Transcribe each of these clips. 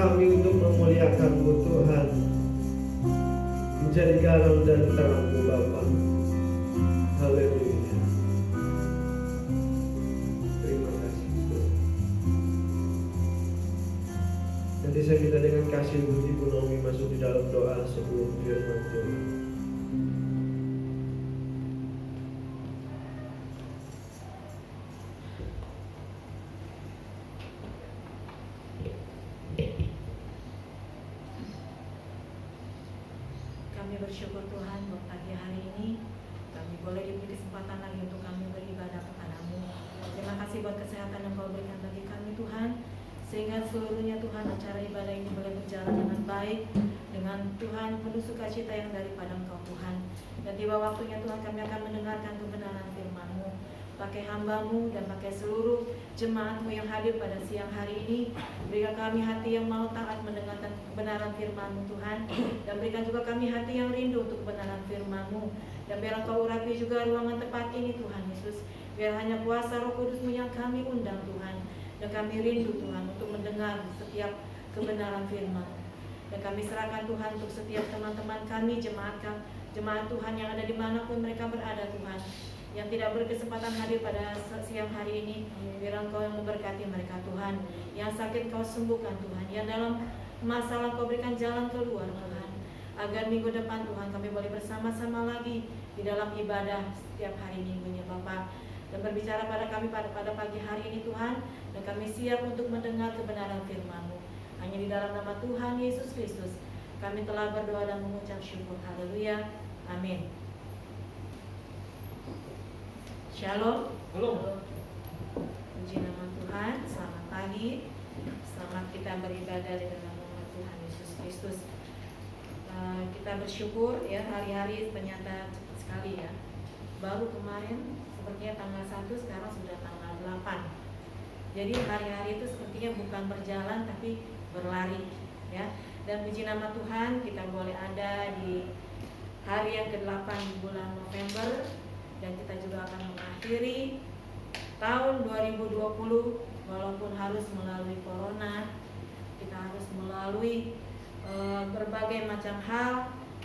kami untuk memuliakan-Mu Tuhan, menjadi garam dan terang-Mu Bapa. Haleluya. Terima kasih Tuhan. Nanti saya minta dengan kasih budi Naomi masuk di dalam doa sebelum firman Tuhan. Kami bersyukur Tuhan buat pagi hari ini kami boleh diberi kesempatan lagi untuk kami beribadah kepada-Mu. Terima kasih buat kesehatan yang Kau berikan bagi kami Tuhan, sehingga seluruhnya Tuhan acara ibadah ini boleh berjalan dengan baik, dengan Tuhan penuh sukacita yang daripada Engkau Tuhan. Dan tiba waktunya Tuhan kami akan mendengarkan kebenaran firman-Mu. Pakai hamba-Mu dan pakai seluruh jemaat-Mu yang hadir pada siang hari ini, berikan kami hati yang mau taat mendengarkan kebenaran firman-Mu Tuhan, dan berikan juga kami hati yang rindu untuk kebenaran firman-Mu. Dan biar Engkau urapi juga ruangan tempat ini Tuhan Yesus, biar hanya kuasa Roh Kudus-Mu yang kami undang Tuhan, dan kami rindu Tuhan untuk mendengar setiap kebenaran firman. Dan kami serahkan Tuhan untuk setiap teman-teman kami, jemaat Tuhan yang ada dimanapun mereka berada Tuhan, yang tidak berkesempatan hadir pada siang hari ini, biar Engkau yang memberkati mereka Tuhan. Yang sakit Kau sembuhkan Tuhan, yang dalam masalah Kau berikan jalan keluar Tuhan, agar minggu depan Tuhan kami boleh bersama-sama lagi di dalam ibadah setiap hari minggunya Bapa. Dan berbicara pada kami pada pagi hari ini Tuhan, dan kami siap untuk mendengar kebenaran firman-Mu. Hanya di dalam nama Tuhan Yesus Kristus kami telah berdoa dan mengucap syukur. Haleluya, amin. Shalom. Puji nama Tuhan. Selamat pagi. Selamat kita beribadah di dalam nama Tuhan Yesus Kristus. Kita bersyukur ya, hari-hari ternyata cepat sekali ya. Baru kemarin sepertinya tanggal 1, sekarang sudah tanggal 8. Jadi hari-hari itu sepertinya bukan berjalan tapi berlari ya. Dan puji nama Tuhan, kita boleh ada di hari yang ke-8 di bulan November, dan kita juga akan mengakhiri tahun 2020 walaupun harus melalui corona, kita harus melalui berbagai macam hal,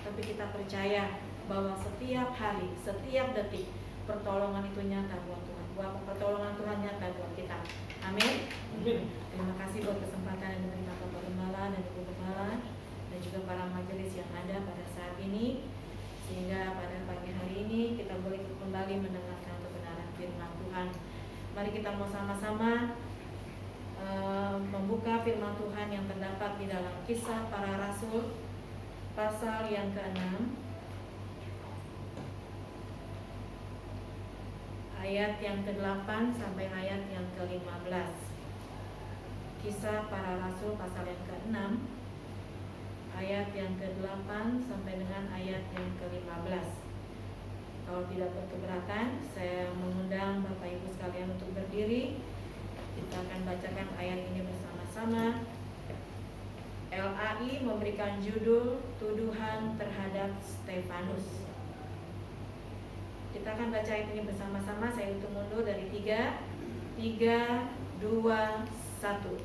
tapi kita percaya bahwa setiap hari, setiap detik pertolongan itu nyata buat Tuhan, bahwa pertolongan Tuhan nyata buat kita. Amin. Terima kasih buat kesempatan yang diberikan Bapak Gembala dan Ibu Gembala dan juga para majelis yang ada pada saat ini, sehingga pada pagi hari ini kita boleh kembali mendengarkan kebenaran firman Tuhan. Mari kita mau sama-sama membuka firman Tuhan yang terdapat di dalam Kisah Para Rasul pasal yang ke-6 ayat yang ke-8 sampai ayat yang ke-15. Kisah Para Rasul pasal yang ke-6 ayat yang ke-8 sampai dengan ayat yang ke-15. Kalau tidak berkeberatan, saya mengundang Bapak Ibu sekalian untuk berdiri. Kita akan bacakan ayat ini bersama-sama. LAI memberikan judul Tuduhan terhadap Stefanus. Kita akan baca ayat ini bersama-sama. Saya hitung mundur dari 3, 2, 1.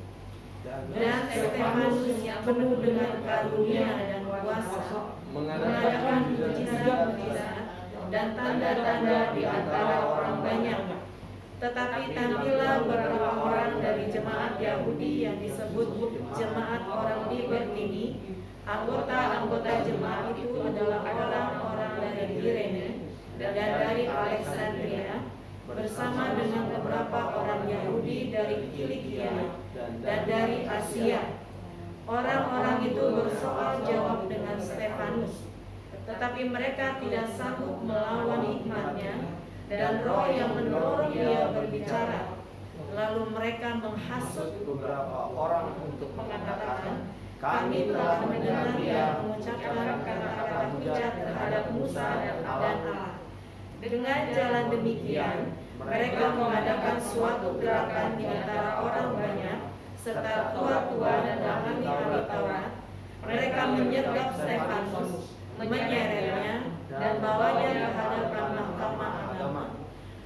Dan Stefanus yang penuh dengan karunia dan kuasa mengadakan mujizat-mujizat dan tanda-tanda di antara orang banyak. Tetapi tampillah beberapa orang dari jemaat Yahudi yang disebut jemaat orang Libertini. Anggota-anggota jemaat itu adalah orang-orang dari Kirene dan dari Alexandria, bersama dengan beberapa orang Yahudi dari Kilikia dan dari Asia. Orang-orang itu bersoal jawab dengan Stefanus, tetapi mereka tidak sanggup melawan hikmatnya dan roh yang mendorong dia berbicara. Lalu mereka menghasut beberapa orang untuk mengatakan, kami telah mendengar dia mengucapkan kata-kata hujat terhadap Musa dan Allah. Dengan jalan demikian, mereka mengadakan suatu gerakan di antara orang banyak serta tua-tua dan ahli-ahli Taurat. Mereka menyergap Stefanus, menyeretnya, dan bawanya ke hadapan mahkamah agama.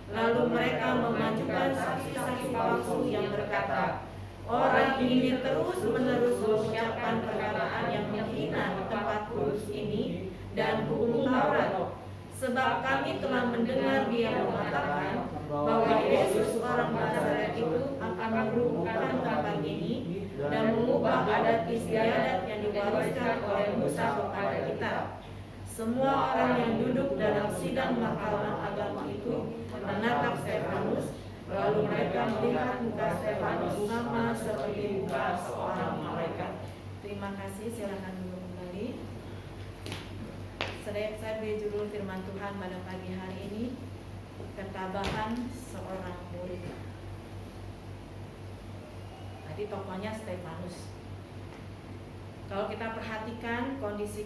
Lalu mereka mengajukan saksi-saksi palsu yang berkata, Orang ini terus-menerus mengucapkan perkataan yang menghina tempat kudus ini dan hukum Taurat. Sebab kami telah mendengar dia mengatakan bahwa Yesus orang Nazaret itu akan merubuhkan tempat ini dan mengubah adat istiadat yang diwariskan oleh Musa kepada kita. Semua orang yang duduk dalam sidang mahkamah agama itu menatap Stefanus, lalu mereka melihat muka Stefanus sama seperti muka seorang malaikat. Terima kasih, silakan dulu kembali. Saya beri judul firman Tuhan pada pagi hari ini, ketabahan seorang murid. Tadi tokohnya Stefanus. Kalau kita perhatikan kondisi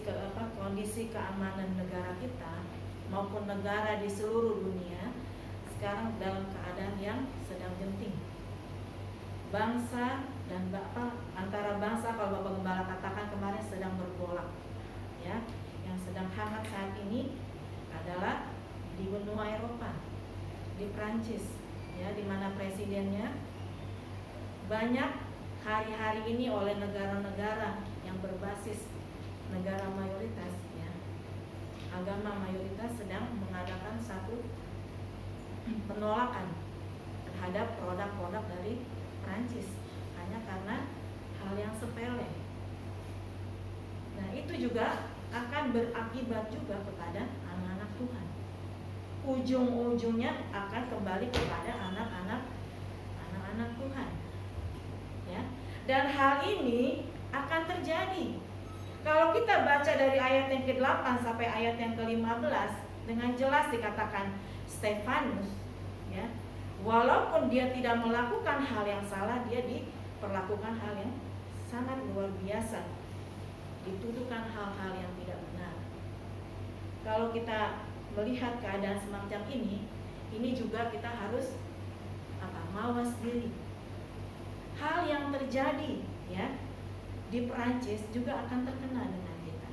keamanan negara kita maupun negara di seluruh dunia sekarang dalam keadaan yang sedang genting. Bangsa dan antara bangsa, kalau Bapak Gembala katakan kemarin, sedang bergolak. Ya, yang sedang hangat saat ini adalah di benua Eropa, di Prancis, ya, di mana presidennya banyak hari-hari ini oleh negara-negara yang berbasis negara mayoritas, ya, agama mayoritas sedang mengadakan satu penolakan terhadap produk-produk dari Prancis hanya karena hal yang sepele. Nah, itu juga akan berakibat juga kepada anak-anak Tuhan. Ujung-ujungnya akan kembali kepada anak-anak Tuhan. Ya. Dan hal ini akan terjadi. Kalau kita baca dari ayat yang ke-8 sampai ayat yang ke-15, dengan jelas dikatakan Stefanus, ya, walaupun dia tidak melakukan hal yang salah, dia diperlakukan hal yang sangat luar biasa, dituduhkan hal-hal yang tidak benar. Kalau kita melihat keadaan semacam ini juga kita harus mawas diri. Hal yang terjadi, ya, di Perancis juga akan terkena dengan kita,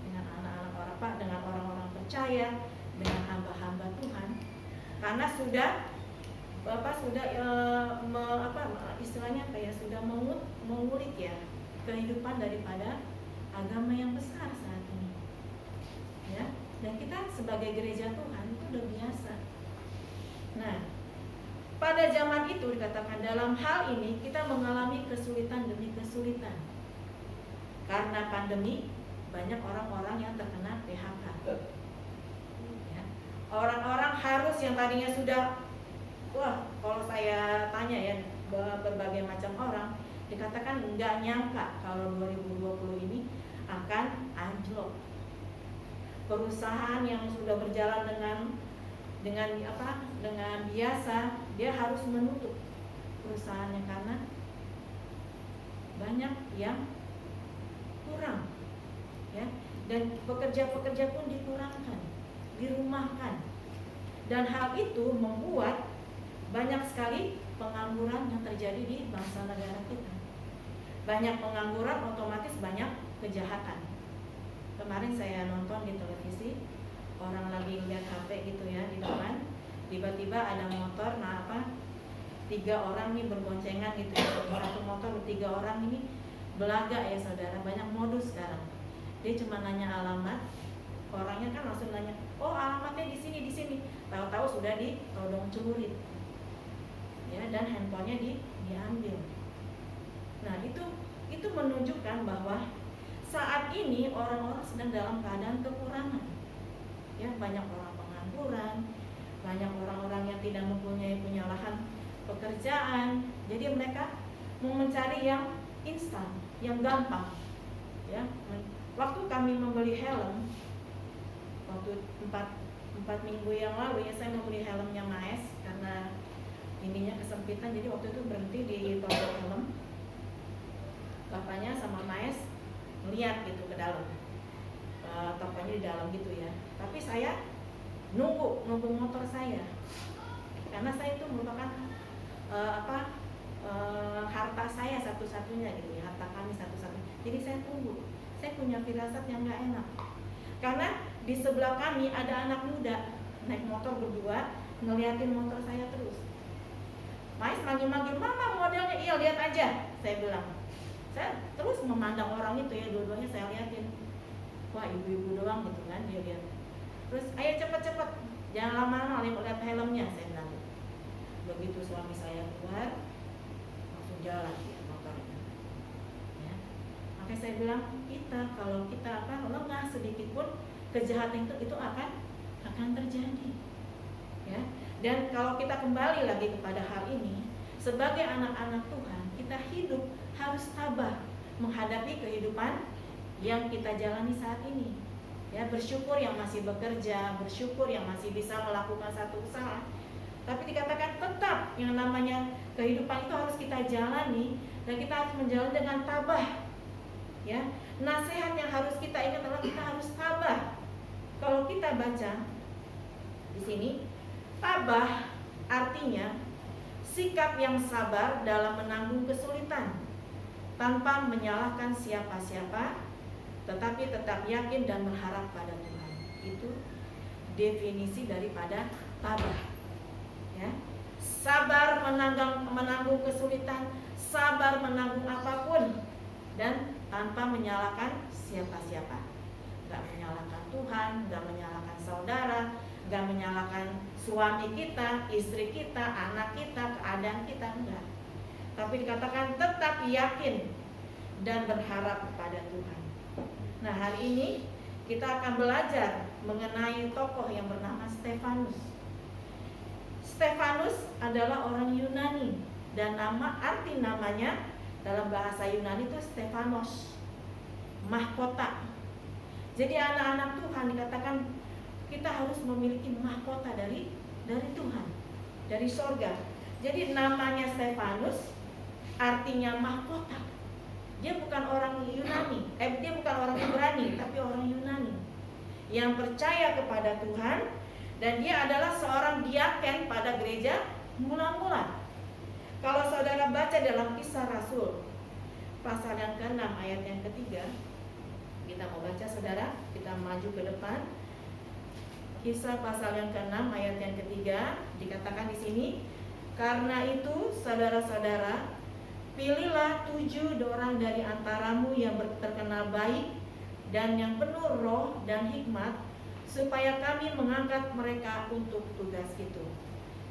dengan anak-anak orang, dengan orang-orang percaya, dengan hamba-hamba Tuhan, karena sudah istilahnya sudah mengulik, ya, kehidupan daripada agama yang besar saat ini, ya. Dan kita sebagai gereja Tuhan itu udah biasa. Nah, pada zaman itu dikatakan dalam hal ini kita mengalami kesulitan demi kesulitan. Karena pandemi, banyak orang-orang yang terkena PHK. Ya. Orang-orang harus yang tadinya sudah, kalau saya tanya, ya, berbagai macam orang, dikatakan nggak nyangka kalau 2020 ini akan anjlok. Perusahaan yang sudah berjalan dengan biasa, dia harus menutup perusahaannya karena banyak yang kurang, ya, dan pekerja-pekerja pun dikurangkan, dirumahkan, dan hal itu membuat banyak sekali pengangguran yang terjadi di bangsa negara kita. Banyak pengangguran, otomatis banyak kejahatan. Kemarin saya nonton di televisi, orang lagi lihat HP gitu, ya, di depan, tiba-tiba ada motor, 3 orang nih berboncengan gitu, ya, satu motor 3 orang ini belaga, ya saudara. Banyak modus sekarang. Dia cuma nanya alamat, orangnya kan langsung nanya, oh alamatnya di sini. Tahu-tahu sudah ditodong celurit, ya, dan handphonenya diambil. Nah, itu menunjukkan bahwa saat ini orang-orang sedang dalam keadaan kekurangan. Ya, banyak orang pengangguran, banyak orang-orang yang tidak punya lahan pekerjaan. Jadi mereka mau mencari yang instan, yang gampang. Ya, waktu kami membeli helm, waktu 4 minggu yang lalu, ya, saya membeli helmnya Maes karena ininya kesempitan. Jadi waktu itu berhenti di toko helm. Bapaknya sama Maes melihat gitu ke dalam, tokonya di dalam gitu, ya. Tapi saya nunggu motor saya, karena saya itu merupakan harta saya satu-satunya gitu, ya, harta kami satu-satunya. Jadi saya tunggu. Saya punya firasat yang nggak enak, karena di sebelah kami ada anak muda naik motor berdua ngeliatin motor saya terus. Maes manggil-manggil, mama modelnya, iya lihat aja aja, saya bilang. Saya terus memandang orang itu ya, dua-duanya saya liatin. Wah, ibu-ibu doang gitu kan, dia lihat. Terus, ayo cepet-cepet, jangan lama-lama, lihat helmnya, saya bilang. Begitu suami saya keluar, langsung jalan ya, motornya. Ya. Makanya saya bilang, kalau kita lengah sedikit pun, kejahatan itu akan terjadi. Ya. Dan kalau kita kembali lagi kepada hal ini, sebagai anak-anak Tuhan, kita hidup harus tabah menghadapi kehidupan yang kita jalani saat ini. Ya, bersyukur yang masih bekerja, bersyukur yang masih bisa melakukan satu usaha. Tapi dikatakan tetap yang namanya kehidupan itu harus kita jalani, dan kita harus menjalani dengan tabah. Ya, nasihat yang harus kita ingat adalah kita harus tabah. Kalau kita baca di sini, tabah artinya sikap yang sabar dalam menanggung kesulitan, tanpa menyalahkan siapa-siapa, tetapi tetap yakin dan berharap pada Tuhan. Itu definisi daripada tabah. Ya. Sabar menanggung kesulitan, sabar menanggung apapun, dan tanpa menyalahkan siapa-siapa. Gak menyalahkan Tuhan, gak menyalahkan saudara, gak menyalahkan suami kita, istri kita, anak kita, keadaan kita, enggak. Tapi dikatakan tetap yakin dan berharap kepada Tuhan. Nah, hari ini kita akan belajar mengenai tokoh yang bernama Stefanus. Stefanus adalah orang Yunani, dan arti namanya dalam bahasa Yunani itu Stefanos, mahkota. Jadi anak-anak Tuhan dikatakan kita harus memiliki mahkota dari Tuhan, dari sorga. Jadi namanya Stefanus artinya mahkota. Dia bukan orang Yunani, dia bukan orang Ibrani, tapi orang Yunani yang percaya kepada Tuhan, dan dia adalah seorang diaken pada gereja mula-mula. Kalau saudara baca dalam Kisah Rasul pasal yang ke-6 ayat yang ke-3, kita mau baca saudara, kita maju ke depan. Kisah pasal yang ke-6 ayat yang ke-3 dikatakan di sini, karena itu saudara-saudara, pilihlah 7 orang dari antaramu yang terkenal baik dan yang penuh roh dan hikmat, supaya kami mengangkat mereka untuk tugas itu.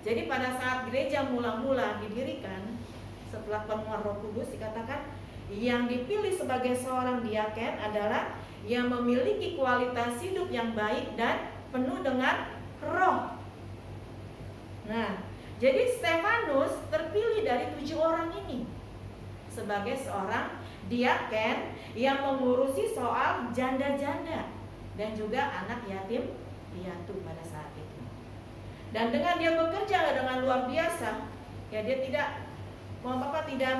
Jadi pada saat gereja mula-mula didirikan, setelah penuhan Roh Kudus, dikatakan yang dipilih sebagai seorang diaken adalah yang memiliki kualitas hidup yang baik dan penuh dengan roh. Nah, jadi Stefanus terpilih dari 7 orang ini sebagai seorang diaken yang mengurusi soal janda-janda dan juga anak yatim piatu pada saat itu. Dan dengan dia bekerja dengan luar biasa, ya dia tidak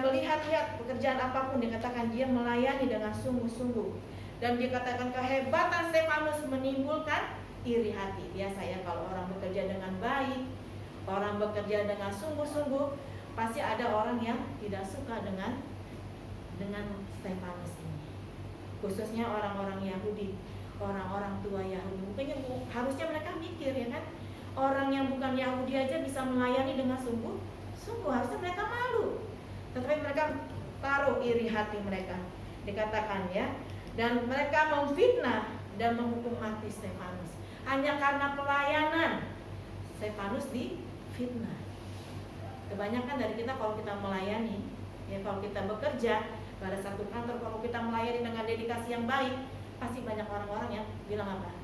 melihat-lihat pekerjaan apapun, dikatakan dia melayani dengan sungguh-sungguh. Dan dikatakan kehebatan Stefanus menimbulkan iri hati. Biasa ya, kalau orang bekerja dengan baik, orang bekerja dengan sungguh-sungguh, pasti ada orang yang tidak suka dengan Stefanus ini. Khususnya orang-orang Yahudi, orang-orang tua Yahudi. Mungkin harusnya mereka mikir ya kan, orang yang bukan Yahudi aja bisa melayani dengan sungguh, harusnya mereka malu. Tetapi mereka taruh iri hati mereka, dikatakan ya. Dan mereka memfitnah dan menghukum mati Stefanus hanya karena pelayanan. Stefanus difitnah. Kebanyakan dari kita kalau kita melayani, ya kalau kita bekerja pada satu kantor, kalau kita melayani dengan dedikasi yang baik, pasti banyak orang-orang yang bilang apa?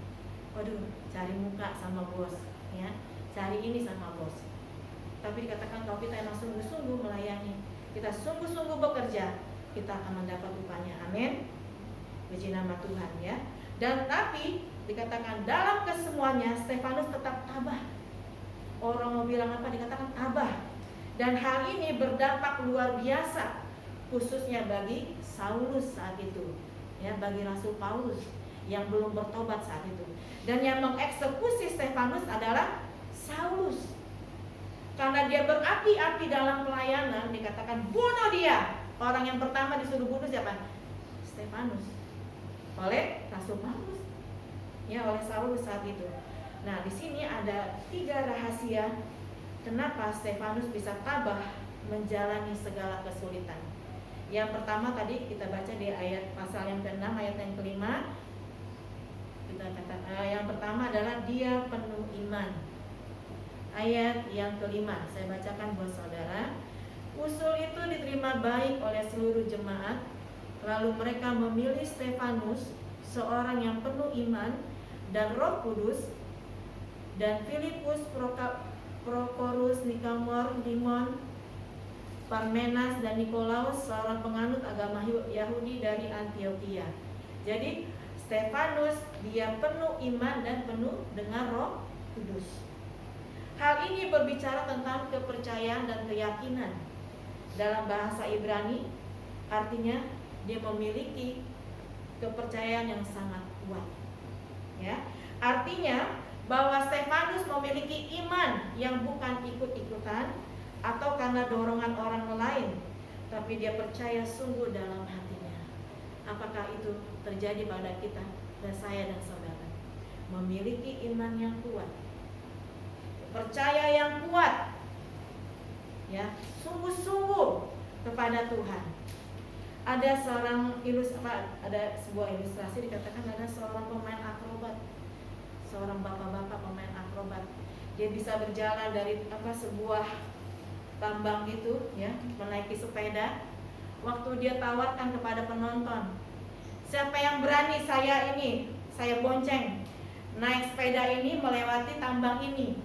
Waduh, cari muka sama bos, ya, cari ini sama bos. Tapi dikatakan kalau kita emang sungguh-sungguh melayani, kita sungguh-sungguh bekerja, kita akan mendapat upahnya. Amin. Puji nama Tuhan ya. Dan tapi dikatakan dalam kesemuanya Stefanus tetap tabah. Orang mau bilang apa, dikatakan tabah. Dan hal ini berdampak luar biasa, khususnya bagi Saulus saat itu, ya, bagi Rasul Paulus yang belum bertobat saat itu. Dan yang mengeksekusi Stefanus adalah Saulus. Karena dia berapi-api dalam pelayanan, dikatakan bunuh dia. Orang yang pertama disuruh bunuh siapa? Stefanus. Oleh Rasul Paulus, ya, oleh Saulus saat itu. Nah, di sini ada 3 rahasia kenapa Stefanus bisa tabah menjalani segala kesulitan. Yang pertama tadi kita baca di ayat pasal yang ke-6 ayat yang ke-5. Kita kata yang pertama adalah dia penuh iman. Ayat yang ke-5 saya bacakan buat saudara. Usul itu diterima baik oleh seluruh jemaat. Lalu mereka memilih Stefanus, seorang yang penuh iman dan Roh Kudus, dan Filipus, Prokorus, Nikanor, Timon, Parmenas, dan Nikolaus, seorang penganut agama Yahudi dari Antioquia. Jadi Stefanus dia penuh iman dan penuh dengan Roh Kudus. Hal ini berbicara tentang kepercayaan dan keyakinan. Dalam bahasa Ibrani artinya dia memiliki kepercayaan yang sangat kuat. Ya, artinya bahwa Stefanus memiliki iman yang bukan ikut-ikutan atau karena dorongan orang lain, tapi dia percaya sungguh dalam hatinya. Apakah itu terjadi pada kita dan saya dan saudara? Memiliki iman yang kuat, percaya yang kuat, ya, sungguh-sungguh kepada Tuhan. Ada sebuah ilustrasi dikatakan ada seorang pemain akrobat, seorang bapak-bapak pemain akrobat. Dia bisa berjalan dari sebuah tambang gitu, ya, menaiki sepeda. Waktu dia tawarkan kepada penonton, siapa yang berani saya bonceng naik sepeda ini melewati tambang ini,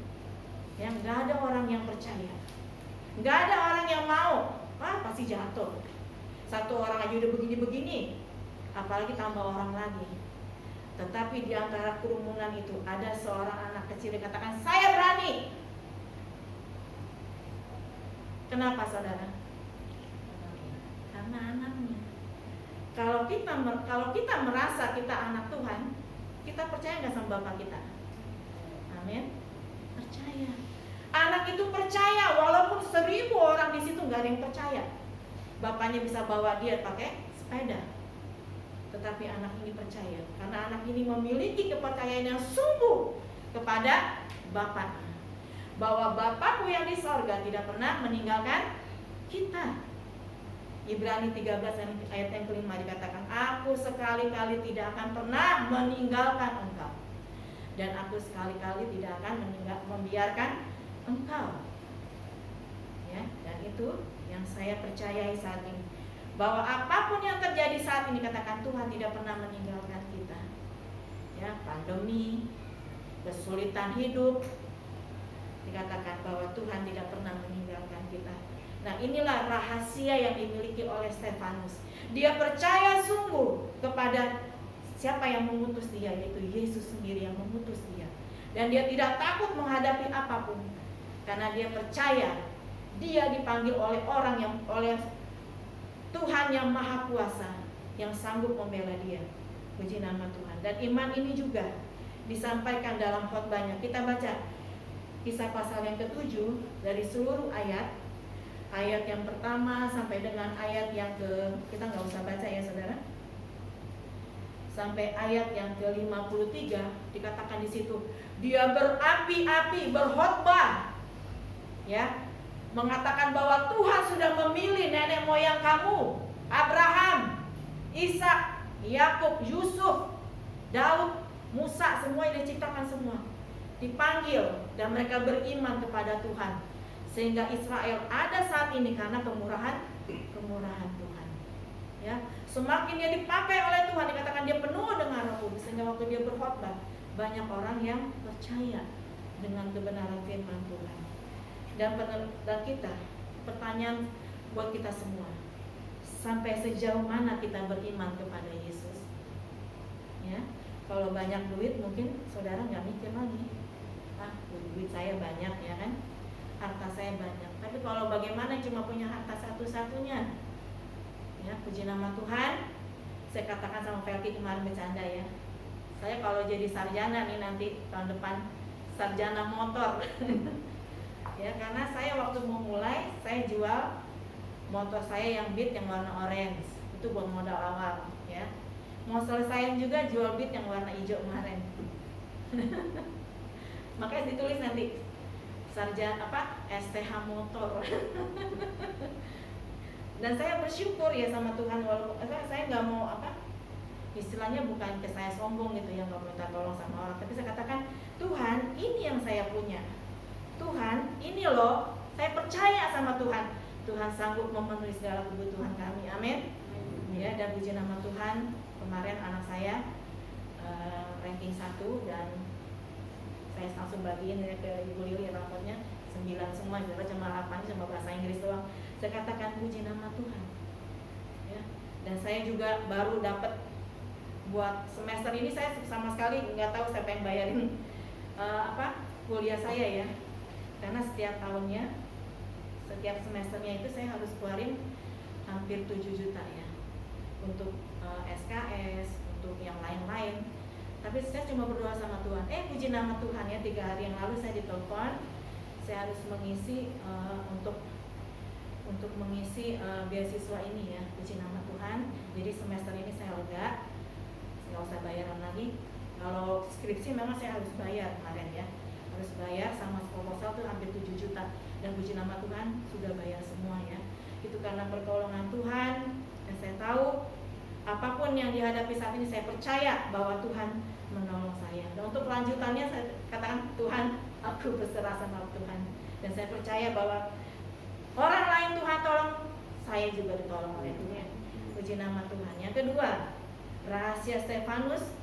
ya, nggak ada orang yang percaya, nggak ada orang yang mau. Pasti jatuh. Satu orang aja udah begini-begini, apalagi tambah orang lagi. Tetapi di antara kerumunan itu ada seorang anak kecil yang katakan, saya berani. Kenapa saudara? Karena anaknya. Kalau kita merasa kita anak Tuhan, kita percaya nggak sama Bapak kita? Amin. Percaya. Anak itu percaya walaupun 1000 orang di situ nggak ada yang percaya. Bapaknya bisa bawa dia pakai sepeda, tetapi anak ini percaya karena anak ini memiliki kepercayaan yang sungguh kepada Bapaknya, bahwa Bapakku yang di sorga tidak pernah meninggalkan kita. Ibrani 13 ayat yang ke-5 dikatakan, aku sekali-kali tidak akan pernah meninggalkan engkau, dan aku sekali-kali tidak akan membiarkan engkau. Ya, dan itu yang saya percayai saat ini, bahwa apapun yang terjadi saat ini, katakan Tuhan tidak pernah meninggalkan kita. Ya, pandemi, kesulitan hidup, dikatakan bahwa Tuhan tidak pernah meninggalkan kita. Nah, inilah rahasia yang dimiliki oleh Stefanus. Dia percaya sungguh kepada siapa yang mengutus dia, yaitu Yesus sendiri yang mengutus dia. Dan dia tidak takut menghadapi apapun, karena dia percaya dia dipanggil oleh Tuhan yang Maha Kuasa, yang sanggup membela dia. Puji nama Tuhan. Dan iman ini juga disampaikan dalam khotbahnya. Kita baca Kisah pasal yang ke-7 dari seluruh ayat yang pertama sampai dengan ayat yang kita nggak usah baca ya saudara, sampai ayat yang ke-53 dikatakan di situ dia berapi-api berkhotbah, ya, mengatakan bahwa Tuhan sudah memilih nenek moyang kamu, Abraham, Ishak, Yakub, Yusuf, Daud, Musa, semua yang diciptakan semua dipanggil, dan mereka beriman kepada Tuhan, sehingga Israel ada saat ini karena kemurahan Tuhan. Ya, semakin dia dipakai oleh Tuhan, dikatakan dia penuh dengan Roh Kudus, sehingga waktu dia berkhotbah banyak orang yang percaya dengan kebenaran firman Tuhan. Dan kita, pertanyaan buat kita semua, sampai sejauh mana kita beriman kepada Yesus? Ya, kalau banyak duit mungkin saudara nggak mikir lagi, duit saya banyak, ya kan, harta saya banyak. Tapi kalau bagaimana cuma punya harta satu-satunya? Ya, puji nama Tuhan. Saya katakan sama Felki kemarin bercanda, ya, saya kalau jadi sarjana nih nanti tahun depan, sarjana motor. Ya, karena saya waktu mau mulai, saya jual motor saya yang Beat yang warna orange, itu buat modal awal, ya. Mau selesaiin juga jual Beat yang warna hijau kemarin. Makanya ditulis nanti, STH motor. Dan saya bersyukur ya sama Tuhan, walaupun saya nggak mau istilahnya bukan ke saya sombong gitu ya, nggak minta tolong sama orang, tapi saya katakan, Tuhan ini yang saya punya, Tuhan ini loh, saya percaya sama Tuhan, Tuhan sanggup memenuhi segala kebutuhan kami, amin. Ya, dan puji nama Tuhan, kemarin anak saya ranking 1 dan saya langsung bagiin ya ke Ibu Lili rapotnya 9 semua, cuma 8 cuma bahasa Inggris doang. Saya katakan puji nama Tuhan ya. Dan saya juga baru dapat buat semester ini, saya sama sekali nggak tahu siapa yang bayarin kuliah saya ya, karena setiap tahunnya, setiap semesternya itu saya harus keluarin hampir 7 juta ya untuk SKS, untuk yang lain-lain. Tapi saya cuma berdoa sama Tuhan. Puji nama Tuhan ya, 3 hari yang lalu saya ditelepon, saya harus mengisi untuk mengisi beasiswa ini ya. Puji nama Tuhan. Jadi semester ini saya lega, nggak usah bayaran lagi. Kalau skripsi memang saya harus bayar kemarin ya, harus bayar sama proposal tuh hampir 7 juta. Dan puji nama Tuhan sudah bayar semua ya. Itu karena pertolongan Tuhan. Dan saya tahu apapun yang dihadapi saat ini, saya percaya bahwa Tuhan menolong saya. Dan untuk kelanjutannya saya katakan, Tuhan, aku berserah sama Tuhan. Dan saya percaya bahwa orang lain Tuhan tolong, saya juga ditolong oleh Tuhan. Puji nama Tuhan. Yang kedua, rahasia Stefanus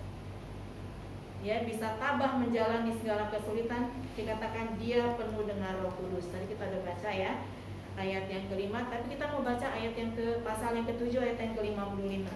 ya, bisa tabah menjalani segala kesulitan, dikatakan dia penuh dengan Roh Kudus. Tadi kita udah baca ya ayat yang ke-5, tapi kita mau baca ayat yang pasal yang ke-7 ayat yang ke-55.